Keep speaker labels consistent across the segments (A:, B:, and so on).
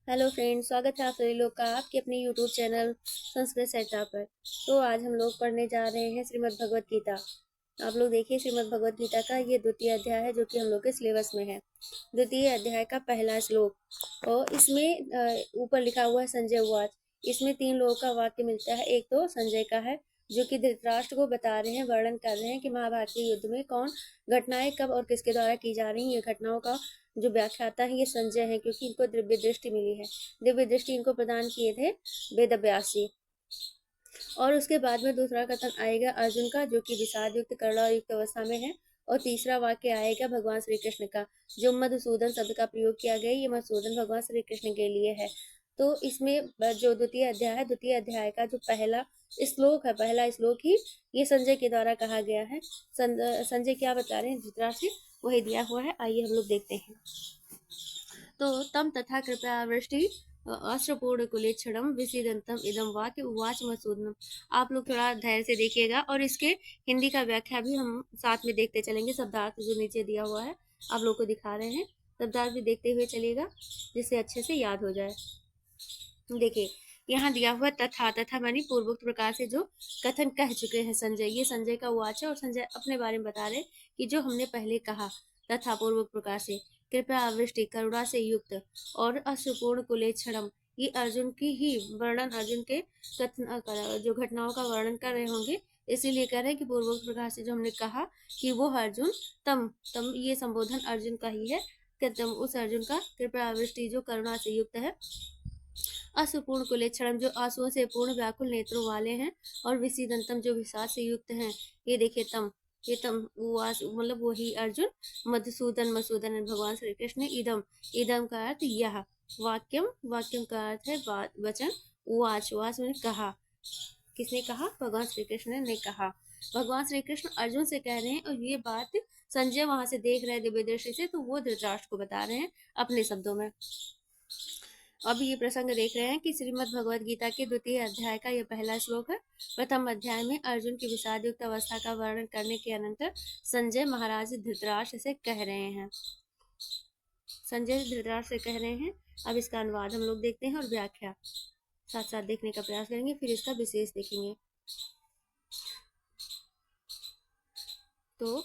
A: Hello friends, स्वागत है आप सभी लोग का आपके अपने यूट्यूब चैनल संस्कृत चर्चा पर। तो आज हम लोग पढ़ने जा रहे हैं श्रीमद् भगवत गीता। आप लोग देखिए, श्रीमद् भगवत गीता का ये द्वितीय अध्याय है जो कि हम लोग के सिलेबस में है। द्वितीय अध्याय का पहला श्लोक और इसमें ऊपर लिखा हुआ है संजय उवाच। इसमें 3 लोगों का वाक्य मिलता है। एक तो संजय का है जो कि धृतराष्ट्र को बता रहे हैं, वर्णन कर रहे हैं कि महाभारत के युद्ध में कौन घटनाएं कब और किसके द्वारा की जा रही हैं। ये घटनाओं का जो व्याख्याता है ये संजय है, क्योंकि इनको दिव्य दृष्टि मिली है। दिव्य दृष्टि इनको प्रदान किए थे वेद व्यास जी। और उसके बाद में दूसरा कथन आएगा अर्जुन का, जो कि विषाद युक्त करुणा युक्त अवस्था में है। और तीसरा वाक्य आएगा भगवान श्री कृष्ण का, जो मधुसूदन शब्द का प्रयोग किया गया, ये मधुसूदन भगवान श्री कृष्ण के लिए है। तो इसमें जो द्वितीय अध्याय है, द्वितीय अध्याय का जो पहला श्लोक है, पहला श्लोक ही ये संजय के द्वारा कहा गया है। संजय क्या बता रहे हैं धृतराष्ट्र से, वही दिया हुआ है। आइए हम लोग देखते हैं। तो तम तथा कृपया वृष्टि अश्रपूर्ण कुलेक्षणम विसीदंतम इदम वाक्य उवाच मसूदनम। आप लोग थोड़ा धैर्य से देखिएगा और इसके हिंदी का व्याख्या भी हम साथ में देखते चलेंगे। शब्दार्थ जो नीचे दिया हुआ है आप लोग को दिखा रहे हैं, शब्दार्थ भी देखते हुए चलिएगा जिससे अच्छे से याद हो जाए। देखिए, यहाँ दिया हुआ तथा, तथा मानी पूर्वोक्त प्रकार से जो कथन कह चुके हैं संजय, ये संजय का वाच है और संजय अपने बारे में बता रहे कि जो हमने पहले कहा तथा पूर्वोक्त प्रकार से कृपया आवृष्टि करुणा से युक्त और अश्रुपूर्ण कुलेक्षणम, ये अर्जुन की ही वर्णन, अर्जुन के कथन जो घटनाओं का वर्णन कर रहे होंगे, इसीलिए कह रहे हैं कि पूर्वोक्त प्रकार से जो हमने कहा कि वो अर्जुन तम तम, ये संबोधन अर्जुन का ही है। तम उस अर्जुन का कृपया आवृष्टि जो करुणा से युक्त है, अश्रुपूर्ण कुलेक्षणम जो आंसुओं से पूर्ण व्याकुल नेत्रों वाले हैं, और विषीदंतम जो विषाद से युक्त हैं। ये देखिए तम, ये तम मतलब वही अर्जुन मधुसूदन, मसूदन भगवान श्री कृष्ण। इदम, इदम का अर्थ यह, वाक्यम, वाक्यम का अर्थ है वचन, उवाच, उवाच ने कहा। किसने कहा? भगवान श्री कृष्ण ने कहा। भगवान श्री कृष्ण अर्जुन से कह रहे हैं और ये बात संजय वहां से देख रहे हैं दिव्य दृष्टि से, तो वो धृतराष्ट्र को बता रहे हैं अपने शब्दों में। अब ये प्रसंग देख रहे हैं कि श्रीमद् भगवद गीता के द्वितीय अध्याय का यह पहला श्लोक है। प्रथम अध्याय में अर्जुन की विषाद युक्त अवस्था का वर्णन करने के अनंतर संजय महाराज धृतराष्ट्र से कह रहे हैं, संजय धृतराष्ट्र से कह रहे हैं। अब इसका अनुवाद हम लोग देखते हैं और व्याख्या साथ साथ देखने का प्रयास करेंगे, फिर इसका विशेष देखेंगे। तो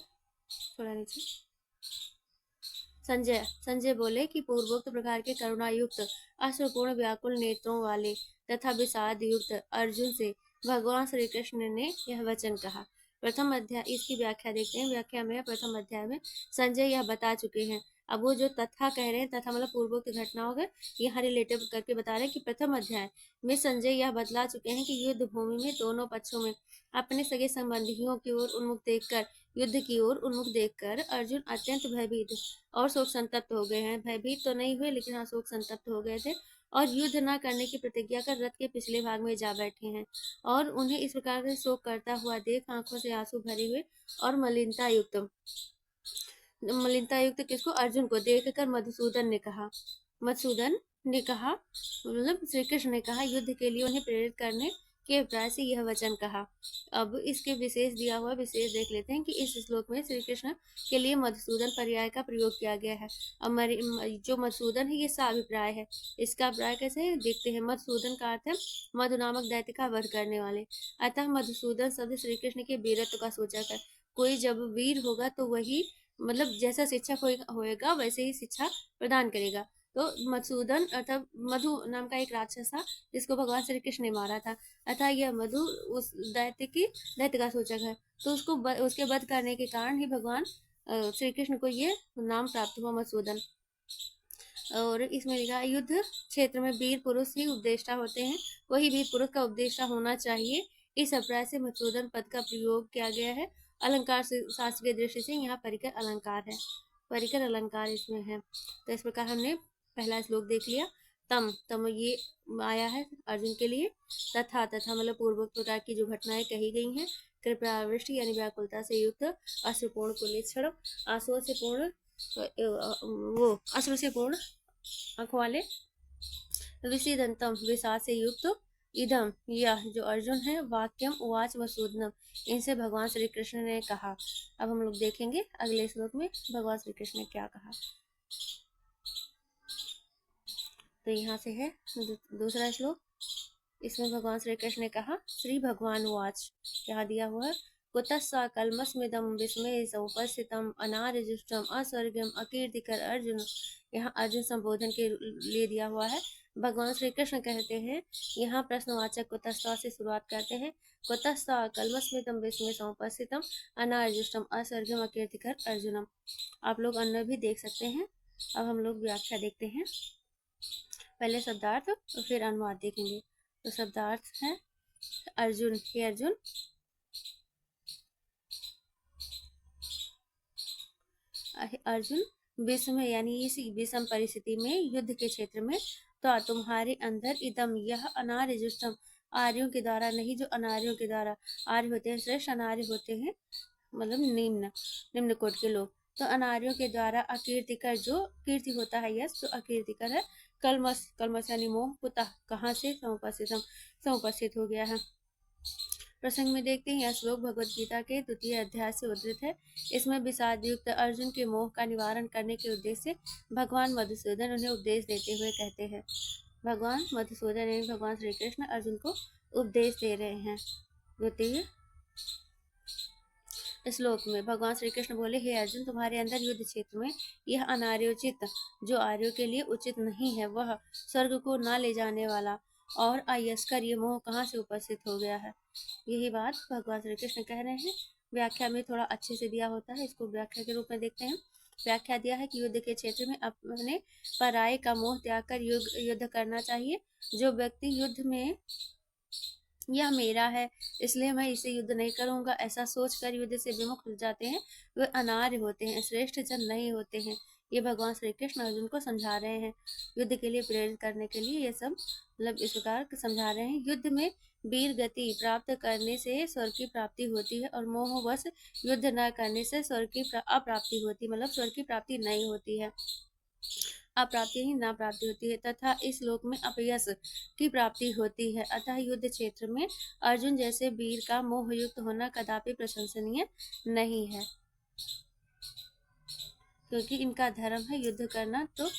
A: थोड़ा नीचे संजय बोले कि पूर्वोक्त प्रकार के करुणायुक्त अश्रुपूर्ण व्याकुल नेत्रों वाले तथा विषाद युक्त अर्जुन से भगवान श्री कृष्ण ने यह वचन कहा। प्रथम अध्याय, इसकी व्याख्या देखते हैं। व्याख्या में प्रथम अध्याय में संजय यह बता चुके हैं। अब वो जो तथा कह रहे हैं, तथा मतलब पूर्वोक्त घटनाओं का यहाँ रिलेटिव करके बता रहे हैं कि प्रथम अध्याय में संजय यह बतला चुके हैं कि युद्ध भूमि में दोनों पक्षों में अपने सगे संबंधियों की ओर उन्मुख देखकर, युद्ध की ओर उन्मुख देखकर अर्जुन अत्यंत भयभीत और शोक संतप्त हो गए हैं। भयभीत तो नहीं हुए, लेकिन हाँ शोक संतप्त हो गए थे और युद्ध न करने की प्रतिज्ञा कर रथ के पिछले भाग में जा बैठे हैं। और उन्हें इस प्रकार से शोक करता हुआ देख आंखों से आंसू भरे हुए और मलिनता युक्त, मलिनता युक्त किसको? अर्जुन को देखकर मधुसूदन ने कहा, मधुसूदन ने कहा मतलब श्री कृष्ण ने कहा, युद्ध के लिए उन्हें प्रेरित करने के अभिप्राय से यह वचन कहा। अब इसके विशेष दिया हुआ विशेष देख लेते हैं कि इस श्लोक में श्री कृष्ण के लिए मधुसूदन पर्याय का प्रयोग किया गया है। अब जो मधुसूदन है ये साभिप्राय है। इसका अभिप्राय कैसे देखते हैं? मधुसूदन का अर्थ है मधु नामक दैत्य का वध करने वाले। अतः मधुसूदन शब्द श्री कृष्ण के वीरत्व का सूचक है। कोई जब वीर होगा तो वही मतलब जैसा शिक्षक होएगा वैसे ही शिक्षा प्रदान करेगा। तो मधुसूदन अर्थात मधु नाम का एक राक्षस था जिसको भगवान श्री कृष्ण ने मारा था, अतः यह मधु उस दैत्य का सूचक है। तो उसके वध करने के कारण ही भगवान श्री कृष्ण को ये नाम प्राप्त हुआ, मधुसूदन। और इसमें लिखा युद्ध क्षेत्र में वीर पुरुष ही उपदेष्टा होते हैं, वही वीर पुरुष का उपदेष्टा होना चाहिए। इस अभिप्राय से मधुसूदन पद का प्रयोग किया गया है। अलंकार शास्त्र की दृष्टि से यहाँ परिकर अलंकार है, परिकर अलंकार इसमें है। तो इस प्रकार हमने पहला श्लोक देख लिया। तम, तम ये आया है अर्जुन के लिए। तथा, तथा मतलब पूर्वोक्त प्रकार की जो घटनाएं कही गई हैं। कृपया वृष्टि यानी व्याकुलता से युक्त, अश्रुपूर्ण कुलेक्षण आंसुओं से पूर्ण, वो अश्रु से पूर्ण आंखों वाले, विषीदंतम विषाद से युक्त, इदम यह जो अर्जुन है, वाक्यम उवाच मसूदनम इनसे भगवान श्री कृष्ण ने कहा। अब हम लोग देखेंगे अगले श्लोक में भगवान श्री कृष्ण ने क्या कहा। तो यहाँ से है दूसरा श्लोक। इसमें भगवान श्री कृष्ण ने कहा, श्री भगवान वाच, क्या दिया हुआ है, कुतस्सा कलमस्मिदम विस्मय समुपस्थितम अनार्यजुष्टम अस्वर्गम अकीर्तिकर अर्जुन। यहाँ अर्जुन संबोधन के लिए दिया हुआ है। भगवान श्री कृष्ण कहते हैं, यहाँ प्रश्नवाचक कुतस्सा से शुरुआत करते हैं, कुतस्सा कलमस्मिदम विस्मय समुपस्थितम अनार्यजुष्टम अस्वर्गम अकीर्तिकर अर्जुनम। आप लोग अन्य भी देख सकते हैं। अब हम लोग व्याख्या देखते हैं। पहले शब्दार्थ और फिर अनुवाद देखेंगे। तो शब्दार्थ है, अर्जुन, हे अर्जुन, अर्जुन विषम यानी इस विषम परिस्थिति में, युद्ध के क्षेत्र में, तो तुम्हारे अंदर इदम यह अनार्यजुष्टम, आर्यों के द्वारा नहीं, जो अनार्यों के द्वारा, आर्य होते हैं श्रेष्ठ, अनार्य होते हैं मतलब निम्न कोट के लोग, तो अनार्यों के द्वारा अकीर्तिकर, जो कीर्ति होता है यश, जो अकीर्तिकर है, कलमस यानी मोह, कुतः कहाँ से, समुपस्थित हो गया है। प्रसंग में देखते हैं, यह श्लोक भगवद गीता के 2 अध्याय से उद्धृत है। इसमें विषाद युक्त अर्जुन के मोह का निवारण करने के उद्देश्य से भगवान मधुसूदन उन्हें उपदेश देते हुए कहते हैं। भगवान मधुसूदन यानी भगवान श्री कृष्ण अर्जुन को उपदेश दे रहे हैं। 2 श्लोक में भगवान श्री कृष्ण बोले, हे अर्जुन, तुम्हारे अंदर युद्ध क्षेत्र में यह अनार्योचित, जो आर्यों के लिए उचित नहीं है, वह स्वर्ग को न ले जाने वाला और अयस्कर ये मोह कहाँ से उपस्थित हो गया है। यही बात भगवान श्री कृष्ण कह रहे हैं। व्याख्या में थोड़ा अच्छे से दिया होता है, इसको व्याख्या के रूप में देखते हैं। व्याख्या दिया है कि युद्ध के क्षेत्र में अपने पराये का मोह त्याग कर युद्ध करना चाहिए। जो व्यक्ति युद्ध में यह मेरा है इसलिए मैं इसे युद्ध नहीं करूंगा, ऐसा सोचकर युद्ध से विमुख हो जाते हैं, वे अनार्य होते हैं, श्रेष्ठ जन नहीं होते हैं। ये भगवान श्री कृष्ण अर्जुन को समझा रहे हैं, युद्ध के लिए प्रेरित करने के लिए ये सब मतलब इस प्रकार समझा रहे हैं। युद्ध में वीर गति प्राप्त करने से स्वर्ग की प्राप्ति होती है और मोहवश युद्ध न करने से स्वर्ग की अप्राप्ति होती, मतलब स्वर्ग की प्राप्ति नहीं होती है, अप्राप्ति ही ना प्राप्ति होती है, तथा इस लोक में अपयश की प्राप्ति होती है। अतः युद्ध क्षेत्र में अर्जुन जैसे वीर का मोह युक्त होना कदापि प्रशंसनीय नहीं है, क्योंकि इनका धर्म है युद्ध करना। तो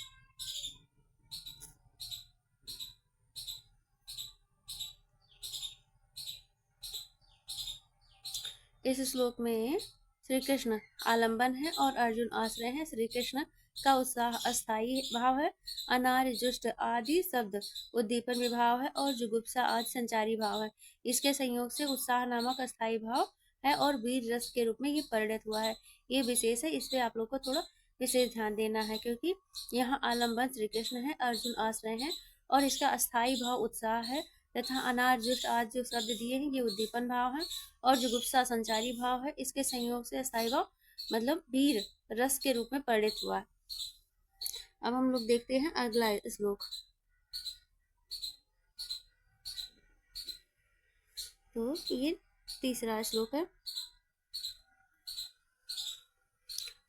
A: इस श्लोक में श्री कृष्ण आलंबन है और अर्जुन आश्रय है। श्री कृष्ण का उत्साह अस्थायी भाव है, अनार्य जुष्ट आदि शब्द उद्दीपन विभाव है और जुगुप्सा आदि संचारी भाव है। इसके संयोग से उत्साह नामक अस्थायी भाव है और वीर रस के रूप में ये परिणत हुआ है। ये विशेष है, इस पे आप लोग को थोड़ा विशेष ध्यान देना है, क्योंकि यहाँ आलंबन श्री कृष्ण है, अर्जुन आश्रय है और इसका अस्थायी भाव उत्साह है, तथा अनार्जुष्ट आज जो शब्द दिए हैं ये उद्दीपन भाव है और जुगुप्सा संचारी भाव है। इसके संयोग से अस्थायी भाव मतलब वीर रस के रूप में परिणत हुआ है। अब हम लोग देखते हैं अगला श्लोक। तो ये 3रा श्लोक है।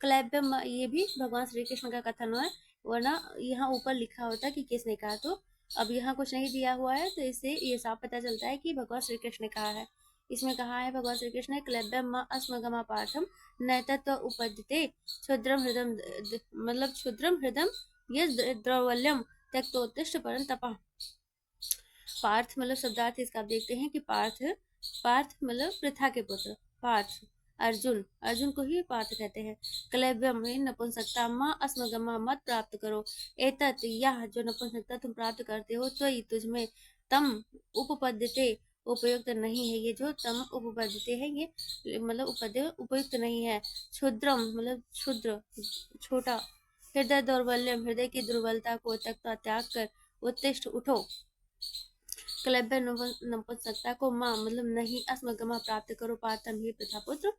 A: क्लैब्यम, ये भी भगवान श्री कृष्ण का कथन है, वरना यहाँ ऊपर लिखा होता कि किसने कहा, तो अब यहाँ कुछ नहीं दिया हुआ है, तो इससे ये साफ पता चलता है कि भगवान श्री कृष्ण ने कहा है। इसमें कहा है भगवान श्री कृष्ण ने, क्लैब्यम अस्मगमा पार्थम नैतत्व उपद्यते क्षुद्रम हृदम, मतलब क्षुद्रम हृदम ये द्रवल्यम त्यक्तोत्तिष्ठ परं तपः। पार्थ मतलब शब्दार्थ इसका आप देखते हैं कि पार्थ मतलब पृथा के पुत्र पार्थ, अर्जुन को ही पार्थ कहते हैं। क्लैब्यम में नपुंसकता, माँ अस्मगमा मत प्राप्त करो, एतत् यह जो नपुंसकता तुम प्राप्त करते हो, तो तुझमें तम उपपद्यते उपयुक्त नहीं है, ये जो तम उपपद्यते है ये मतलब उपद्य उपयुक्त नहीं है। क्षुद्रम मतलब क्षुद्र छोटा, हृदय दौर्बल्यम हृदय की दुर्बलता को त्याग कर उत्तिष्ठ उठो, क्लैब्य नपुंसकता को माँ मतलब नहीं, अस्मगमा प्राप्त करो, पार्थम ही पृथा पुत्र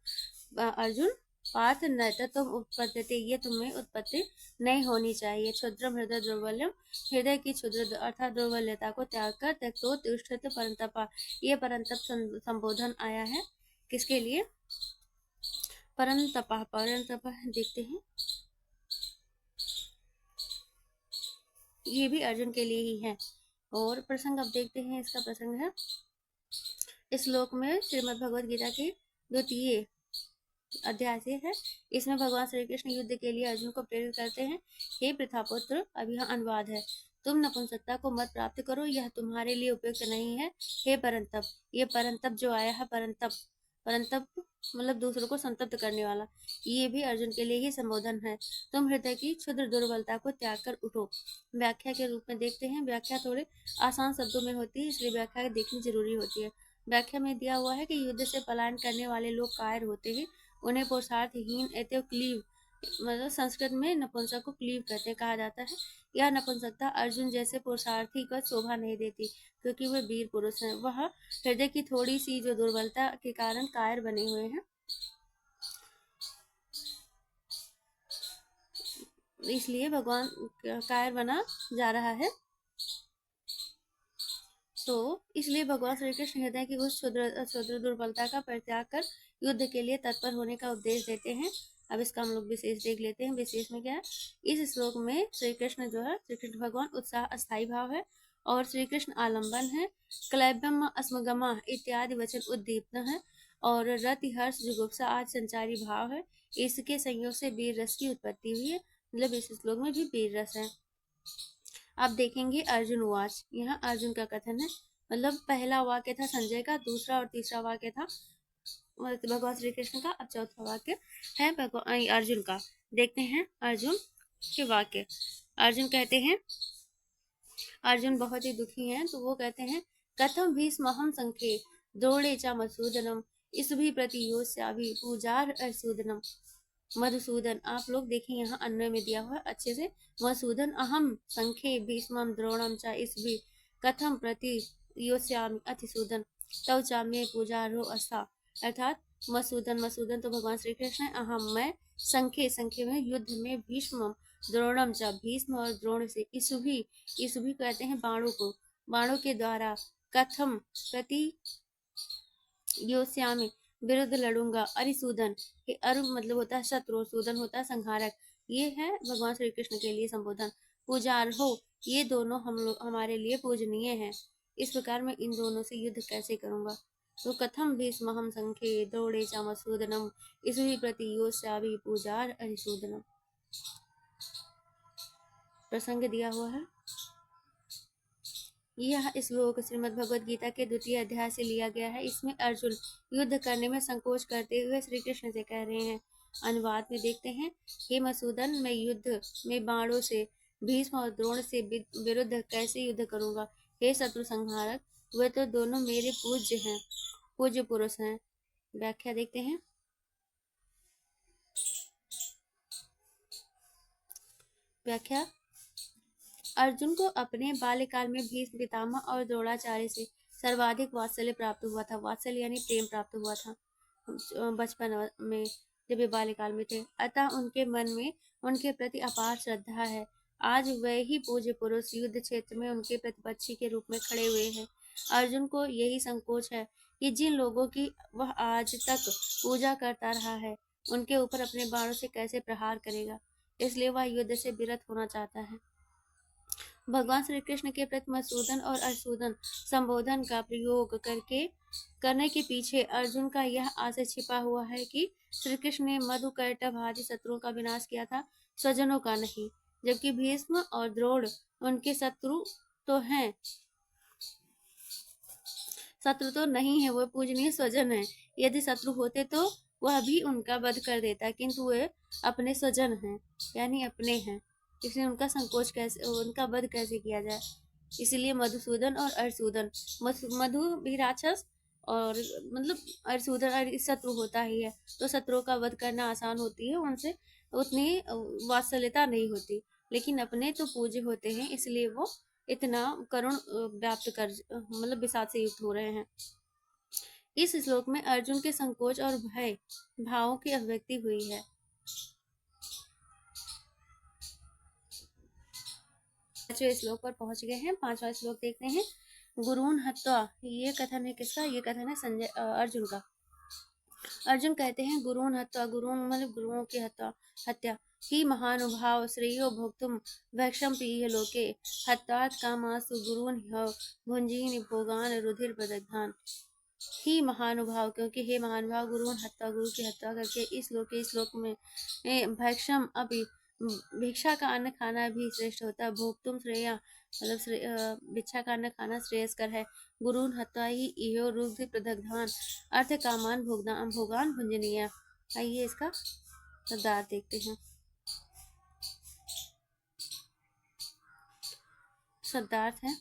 A: अर्जुन, पार्थ नैतत्व तुम उत्पत्ति, ये तुम्हें उत्पत्ति नहीं होनी चाहिए। क्षुद्रम हृदय दुर्बल्यम, हृदय की क्षुद्र अर्थात दुर्बल्यता को त्याग कर त्यक्तोत्तिष्ठत परंतपा, ये परंतप संबोधन आया है किसके लिए, परंतपा देखते हैं, ये भी अर्जुन के लिए ही है। और प्रसंग अब देखते हैं, इसका प्रसंग है इस श्लोक में श्रीमद् भगवद गीता के 2 अध्याय से है। इसमें भगवान श्री कृष्ण युद्ध के लिए अर्जुन को प्रेरित करते हैं। हे प्रथापुत्र, अब यहाँ अनुवाद है। तुम नपुंसकता को मत प्राप्त करो, यह तुम्हारे लिए उपयुक्त नहीं है। हे परंतप, ये परंतप जो आया है, परंतप परंतप मतलब दूसरों को संतप्त करने वाला, ये भी अर्जुन के लिए ही संबोधन है। तुम हृदय की क्षुद्र दुर्बलता को त्याग कर उठो। व्याख्या के रूप में देखते हैं। व्याख्या थोड़े आसान शब्दों में होती है, इसलिए व्याख्या देखनी जरूरी होती है। व्याख्या में दिया हुआ है कि युद्ध से पलायन करने वाले लोग कायर होते हैं, उन्हें पुरुषार्थहीन एवं क्लीव, मतलब संस्कृत में नपुंसक को क्लीव कहते कहा जाता है। यह नपुंसकता अर्जुन जैसे पुरुषार्थी को शोभा नहीं देती, क्योंकि वे वीर पुरुष हैं। वह हृदय की थोड़ी सी जो दुर्बलता के कारण कायर बने हुए हैं, इसलिए भगवान कायर बना जा रहा है। तो इसलिए भगवान श्री कृष्ण हृदय की उस क्षुद्र दुर्बलता का परित्याग कर युद्ध के लिए तत्पर होने का उपदेश देते हैं। अब इसका हम लोग विशेष देख लेते हैं। विशेष में क्या है, इस श्लोक में श्री कृष्ण जो है, श्री कृष्ण भगवान उत्साह अस्थायी भाव है, और श्री कृष्ण आलम्बन है, क्लैब्यम अस्मगमा इत्यादि वचन उद्दीपन है, और रति हर्ष जुगुप्सा आदि संचारी भाव है। इसके संयोग से वीर रस की उत्पत्ति हुई है, मतलब इस श्लोक में भी वीर रस है। आप देखेंगे अर्जुन वाच, यहाँ अर्जुन का कथन है, मतलब पहला वाक्य था संजय का, दूसरा और तीसरा वाक्य था भगवान श्री कृष्ण का, अब चौथा वाक्य है भगवान अर्जुन का। देखते हैं अर्जुन के वाक्य। अर्जुन कहते हैं, अर्जुन बहुत ही दुखी हैं, तो वो कहते हैं, कथम भीष्महं संखे द्रोणे च मधुसूदनम इस भी प्रति योस्याभि पूजार असूदनम। मधुसूदन, आप लोग देखें यहाँ अन्वय में दिया हुआ है अच्छे से। मधुसूदन अहम संखे भीष्मम द्रोणम च इस भी कथम प्रति योस्यामि अतिसूदन तव चाम्ये पूजारो अस्था। अर्थात मधुसूदन, मधुसूदन तो भगवान श्री कृष्ण है, अहम मैं, संखे, संखे में युद्ध में, भीष्म द्रोणम च भीष्म और द्रोण से, इसुभी कहते हैं बाणों को, बाणों के द्वारा, कथम प्रति योस्यामि विरुद्ध लड़ूंगा, अरिसूदन, अरु मतलब होता है शत्रु, सूदन होता है संहारक। ये है भगवान श्री कृष्ण के लिए संबोधन। पूजार्हो, ये दोनों हम लोग हमारे लिए पूजनीय है। इस प्रकार मैं इन दोनों से युद्ध कैसे करूंगा। तो कथम भीष्महं संखे द्रोणे च मधुसूदनम इसुहि प्रति योस्यामि पूजार अरिसूदनम। प्रसंग दिया हुआ है। यह श्लोक श्रीमद् भगवद गीता के द्वितीय अध्याय से लिया गया है। इसमें अर्जुन युद्ध करने में संकोच करते हुए श्री कृष्ण से कह रहे हैं। अनुवाद में देखते हैं, हे मधुसूदन, मैं युद्ध में बाणों से भीष्म और द्रोण से विरुद्ध कैसे युद्ध करूंगा। हे शत्रु संहारक, वे तो दोनों मेरे पूज्य हैं, पूज्य पुरुष हैं। व्याख्या देखते हैं। व्याख्या, अर्जुन को अपने बाल्यकाल में भीष्म पितामह और द्रोणाचार्य से सर्वाधिक वात्सल्य प्राप्त हुआ था। वात्सल्य यानी प्रेम प्राप्त हुआ था बचपन में, जब वे बाल्यकाल में थे। अतः उनके मन में उनके प्रति अपार श्रद्धा है। आज वह ही पूज्य पुरुष युद्ध क्षेत्र में उनके प्रतिपक्षी के रूप में खड़े हुए हैं। अर्जुन को यही संकोच है कि जिन लोगों की वह आज तक पूजा करता रहा है, उनके ऊपर अपने बाणों से कैसे प्रहार करेगा। इसलिए वह युद्ध से विरत होना चाहता है। भगवान श्री कृष्ण के प्रति मधुसूदन और अरिसूदन संबोधन का प्रयोग करने के पीछे अर्जुन का यह आशय छिपा हुआ है कि श्री कृष्ण ने मधु कैटभ आदि शत्रुओं का विनाश किया था, स्वजनों का नहीं। जबकि भीष्म और द्रोण उनके शत्रु तो नहीं है, वह पूजनीय स्वजन है। यदि शत्रु होते तो वह भी उनका वध कर देता, किंतु वे अपने स्वजन हैं, यानी अपने हैं, इसलिए उनका संकोच कैसे, उनका वध कैसे किया जाए। इसलिए मधुसूदन और अरिसूदन, मधु भी राक्षस और मतलब अरिसूदन शत्रु होता ही है, तो शत्रुओं का वध करना आसान होती है, उनसे उतनी वात्सल्यता नहीं होती। लेकिन अपने तो पूज्य होते हैं, इसलिए वो इतना करुण व्याप्त कर मतलब विषाद से युक्त हो रहे हैं। इस श्लोक में अर्जुन के संकोच और भय भावों की अभिव्यक्ति हुई है। पांचवें श्लोक पर पहुंच गए हैं। पांचवा श्लोक देखते हैं। गुरून् हत्वा, ये कथन है किसका, ये कथन है संजय अर्जुन का। अर्जुन कहते हैं, गुरून् हत्वा, गुरून् मतलब गुरुओं की हत्या ही महानुभाव श्रेयो भोक्तुम भैक्षम प्रिय लोके हत्वात् कामासु गुरून् भुंजीन भोगान रुधिर प्रदग्धान। ही महानुभाव, क्योंकि हे महानुभाव, गुरु हत्या, गुरु की हत्या करके इस लोक में भैक्षम अभी, भिक्षा का अन्न खाना भी श्रेष्ठ होता है। भोक्तुम श्रेया, मतलब भिक्षा का अन्न खाना श्रेयस्कर है। गुरु हत्या ही इहो रुग्ध प्रदग्धान, अर्थ कामान भोगान भुंजनीय। आइए इसका शब्दार्थ देखते हैं। शब्दार्थ है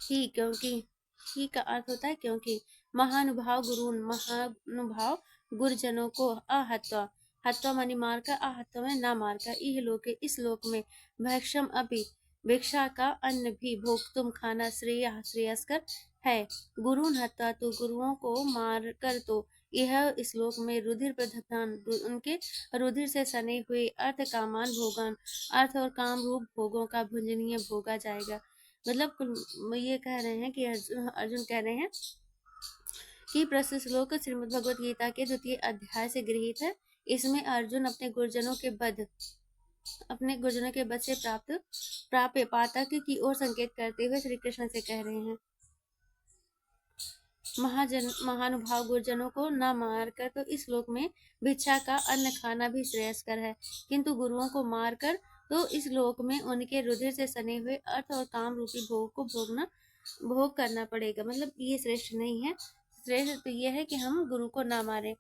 A: ही, क्योंकि, ही का अर्थ होता है क्योंकि, महानुभाव गुरुन, महानुभाव गुरुजनों को, आहत्वा, हत्वा मानी मार कर, आहत्वा में ना मार कर, इह लोक, इस लोक में, भैक्षम अभी, भिक्षा का अन्न भी, भोक्तुम खाना, श्रेयस्कर है। गुरुन हत्या, तो गुरुओं को मार कर, तो यह इस लोक में रुधिर प्रदत्तान, उनके रुधिर से सने हुए, अर्थ कामान भोगान, अर्थ और काम रूप भोगों का भुंजनीय भोगा जाएगा। मतलब ये कह रहे हैं कि अर्जुन कह रहे हैं कि प्रस्तुत श्लोक श्रीमद् भगवत गीता के द्वितीय अध्याय से गृहीत है। इसमें अर्जुन अपने गुरुजनों के वध से प्राप्त पातक की ओर संकेत करते हुए श्री कृष्ण से कह रहे हैं, महानुभाव गुरुजनों को न मारकर, तो इस लोक में भिक्षा का अन्न खाना भी श्रेयस्कर है, किंतु गुरुओं को मारकर, तो इस लोक में उनके रुधिर से सने हुए अर्थ और काम रूपी भोग को भोग करना पड़ेगा। मतलब ये श्रेष्ठ नहीं है। श्रेष्ठ तो ये है कि हम गुरु को ना मारे,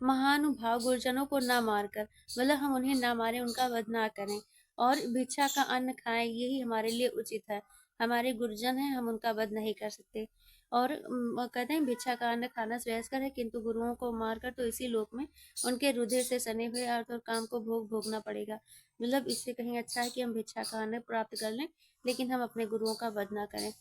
A: महानुभाव गुरुजनों को ना मारकर, मतलब हम उन्हें ना मारे, उनका वध ना करें, और भिक्षा का अन्न खाएं, यही हमारे लिए उचित है। हमारे गुरुजन हैं, हम उनका वध नहीं कर सकते। और कहते हैं भिक्षा का अन्न खाना श्रेयस्कर है, किंतु गुरुओं को मारकर, तो इसी लोक में उनके रुधिर से सने हुए अर्थ और काम को भोगना पड़ेगा। मतलब इससे कहीं अच्छा है कि हम भिक्षा का अन्न प्राप्त कर लें, लेकिन हम अपने गुरुओं का वध ना करें।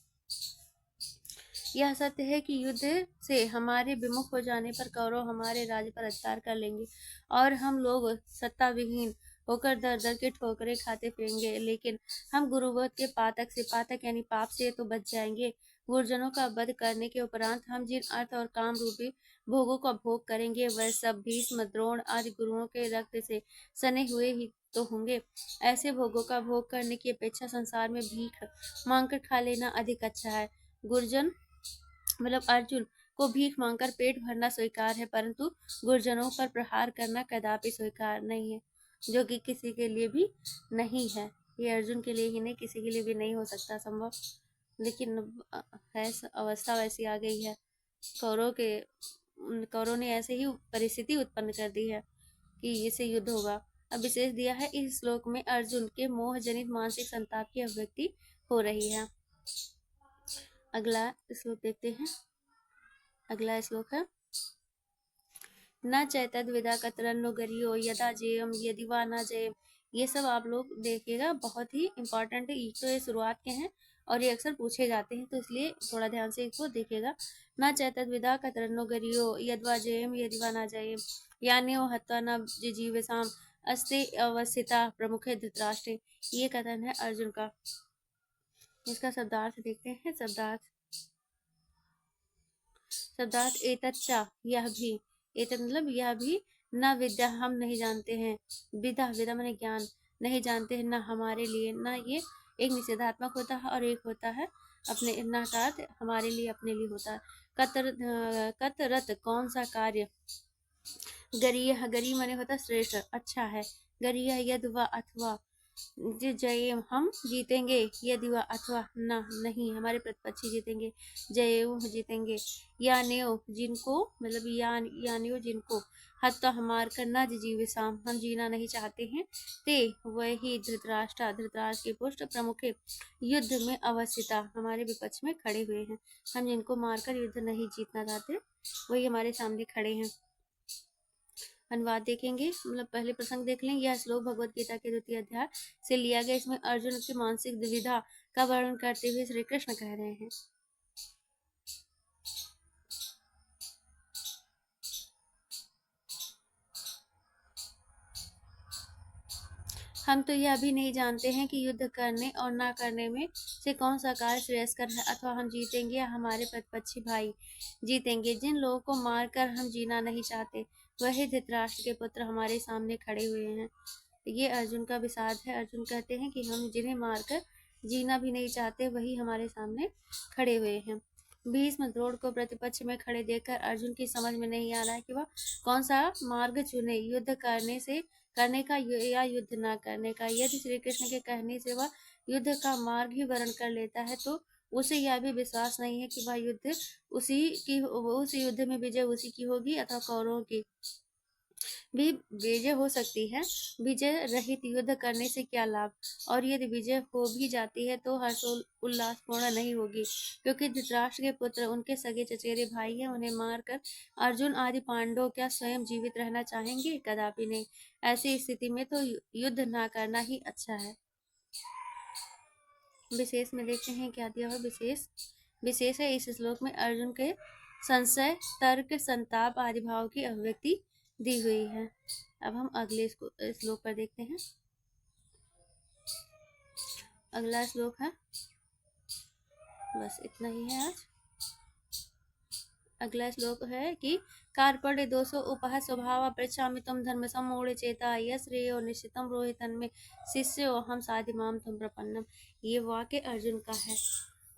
A: यह सत्य है कि युद्ध से हमारे विमुख हो जाने पर कौरव हमारे राज्य पर अत्याचार कर लेंगे, और हम लोग सत्ता विहीन होकर दर दर के ठोकरें खाते फिरेंगे, लेकिन हम गुरुवध के पातक यानी पाप से तो बच जाएंगे। गुरुजनों का वध करने के उपरांत हम जिन अर्थ और काम रूपी भोगों का भोग करेंगे, वह सब भीष्म, द्रोण आदि गुरुओं के रक्त से सने हुए ही तो होंगे। ऐसे भोगों का भोग करने की अपेक्षा संसार में भीख मांगकर खा लेना अधिक अच्छा है। गुरुजन मतलब अर्जुन को भीख मांगकर पेट भरना स्वीकार है, परंतु गुरुजनों पर प्रहार करना कदापि स्वीकार नहीं है, जो कि किसी के लिए भी नहीं है। ये अर्जुन के लिए ही नहीं, किसी के लिए भी नहीं हो सकता संभव। लेकिन है अवस्था वैसी आ गई है, कौरव ने ऐसे ही परिस्थिति उत्पन्न कर दी है कि इससे युद्ध होगा। अब विशेष दिया है इस श्लोक में अर्जुन के मोह जनित मानसिक संताप की अभिव्यक्ति हो रही है। अगला श्लोक देखते हैं। अगला श्लोक है, न चैतद विदा कतरन्नो गरियो यदा जेयम यदि वा न जेयम। ये सब आप लोग देखिएगा, बहुत ही इंपॉर्टेंट है। तो ये शुरुआत के हैं और ये अक्सर पूछे जाते हैं, तो इसलिए थोड़ा ध्यान से इसको देखिएगा। न चैतद विदा कतरन्नो गरियो यदवा जेयम यदि वा न जेयम, यान्यो हत्वा न जिजीवेसाम अस्ते अवस्थिता प्रमुखे धृतराष्ट्रे। ये कथन है अर्जुन का। इसका शब्दार्थ देखते हैं। शब्दार्थ एतच्चा, यह भी, एतत् मतलब यह भी, न विद्या हम नहीं जानते हैं, विदा माने ज्ञान, नहीं जानते हैं, न हमारे लिए, न ये एक निषेधात्मक होता है और एक होता है अपने, न का अर्थ हमारे लिए, अपने लिए होता है। कतरत कौन सा कार्य, गरीय, गरी माने होता श्रेष्ठ, अच्छा है। गरीय यद व अथवा, जय हम जीतेंगे, यदि व अथवा न नहीं, हमारे प्रतिपक्षी जीतेंगे, जय जीतेंगे। यान्यो जिनको, मतलब यान्यो जिनको, हत्या हमार कर न जिजीविषाम हम जीना नहीं चाहते हैं, ते वही धृतराष्ट्र के पुष्ट प्रमुख युद्ध में अवस्थिता हमारे विपक्ष में खड़े हुए हैं। हम जिनको मारकर युद्ध नहीं जीतना चाहते, वही हमारे सामने खड़े हैं। अनुवाद देखेंगे, मतलब पहले प्रसंग देख लें। यह श्लोक भगवत गीता के द्वितीय अध्याय से लिया गया। इसमें अर्जुन की मानसिक दुविधा का वर्णन करते हुए श्री कृष्ण कह रहे हैं, हम तो यह भी नहीं जानते हैं कि युद्ध करने और ना करने में से कौन सा कार्य श्रेयस्कर है, अथवा हम जीतेंगे या हमारे प्रतिपक्षी भाई जीतेंगे। जिन लोगों को मारकर हम जीना नहीं चाहते, वही धृतराष्ट्र के पुत्र हमारे सामने खड़े हुए हैं। ये अर्जुन का विषाद है। अर्जुन कहते हैं कि हम जिन्हें मारकर जीना भी नहीं चाहते वही हमारे सामने खड़े हुए हैं। भीष्म द्रोण को प्रतिपक्ष में खड़े देखकर अर्जुन की समझ में नहीं आ रहा है कि वह कौन सा मार्ग चुने, युद्ध करने का या युद्ध न करने का। यदि श्री कृष्ण के कहने से वह युद्ध का मार्ग ही वर्ण कर लेता है तो उसे यह भी विश्वास नहीं है कि वह उस युद्ध में विजय उसी की होगी अथवा कौरवों की भी विजय हो सकती है। विजय रहित युद्ध करने से क्या लाभ, और यदि विजय हो भी जाती है तो उल्लासपूर्ण नहीं होगी, क्योंकि धृतराष्ट्र के पुत्र उनके सगे चचेरे भाई हैं। उन्हें मारकर अर्जुन आदि पांडव क्या स्वयं जीवित रहना चाहेंगे? कदापि नहीं। ऐसी स्थिति में तो युद्ध ना करना ही अच्छा है। विशेष में देखते हैं क्या दिया हुआ। विशेष है इस श्लोक में अर्जुन के संशय, तर्क, संताप आदि भाव की अभिव्यक्ति दी हुई है। अब हम अगले श्लोक पर देखते हैं। अगला श्लोक है, बस इतना ही है आज। अगला श्लोक है कि कार्पण्य दोषो उपह स्वभाव पृच्छामि तुम धर्म सम्मूढ़ चेता यश्रेयो निश्चितम रोहितन में शिष्यो हम साधिमाम तुम प्रपन्नम। ये वाक्य अर्जुन का है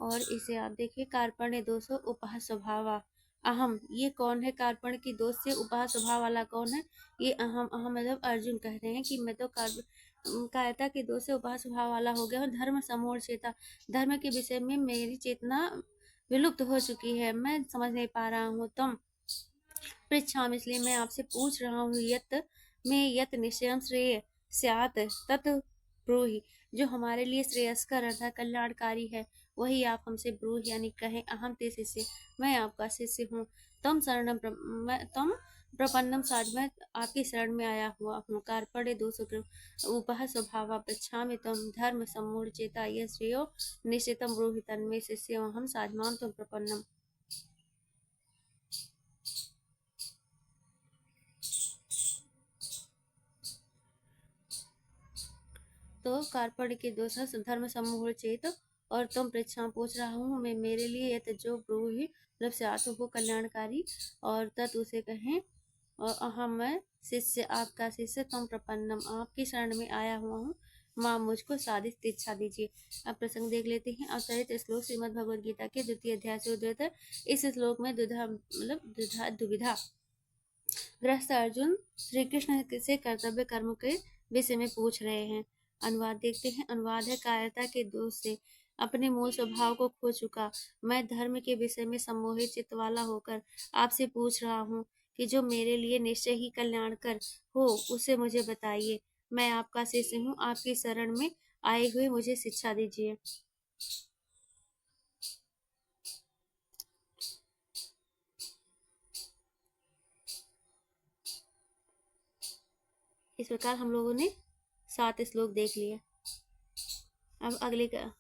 A: और इसे आप देखिए। कार्पण्य दोषो उपह स्वभाव अहम, ये कौन है? कार्पण्य की दोष से उपह स्वभाव वाला कौन है? ये अहम मतलब अर्जुन कह रहे हैं कि मैं तो कायरता के दोष से उपह स्वभाव वाला हो गया हूँ। धर्म समूढ़ चेता, धर्म के विषय में मेरी चेतना विलुप्त हो चुकी है, मैं समझ नहीं पा रहा हूँ। तुम पृच्छाम, इसलिए मैं आपसे पूछ रहा हूँ। यत निश्चयम श्रेय स्यात् तत् ब्रूहि, जो हमारे लिए श्रेयस्कर अर्थात कल्याणकारी है वही आप हमसे ब्रूहि यानी कहें। अहम ते शिष्य, मैं आपका शिष्य हूँ। तुम प्रपन्नम साध, मैं आपकी शरण में आया हुआ हूँ। कार्पण्य दोष उपह स्वभाव पृच्छामि तुम धर्म सम्मूढ़ चेता यः श्रेयो निश्चितम ब्रूहि तन्मे शिष्यो हम साधमाम तुम प्रपन्नम। तो कार्पण्य के दोष धर्म सम्मूढ़ चेत और तुम पृच्छा पूछ रहा हूँ मैं मेरे लिए यत जो ब्रूहि मतलब से आत्म को कल्याणकारी और तत् उसे कहें। और अहम मैं शिष्य आपका शिष्य तुम प्रपन्नम आपकी शरण में आया हुआ हूँ। माँ मुझको साधित इच्छा दीजिए। अब प्रसंग देख लेते हैं। अवतरित श्लोक श्रीमद् भगवद गीता के द्वितीय अध्याय से उद्धृत है। इस श्लोक में दुविधा ग्रस्त अर्जुन श्री कृष्ण से कर्तव्य कर्म के विषय में पूछ रहे हैं। अनुवाद देखते हैं। अनुवाद है, कायरता के दोष से अपने मूल स्वभाव को खो चुका मैं धर्म के विषय में सम्मोहित चित्त वाला होकर आपसे पूछ रहा हूँ कि जो मेरे लिए निश्चय ही कल्याणकर हो उसे मुझे बताइए। मैं आपका शिष्य हूँ, आपकी शरण में आए हुए मुझे शिक्षा दीजिए। इस प्रकार हम लोगों ने 7 श्लोक देख लिए। अब अगले का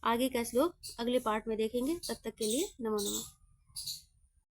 A: आगे का श्लोक अगले पार्ट में देखेंगे। तब तक के लिए नमो नमः।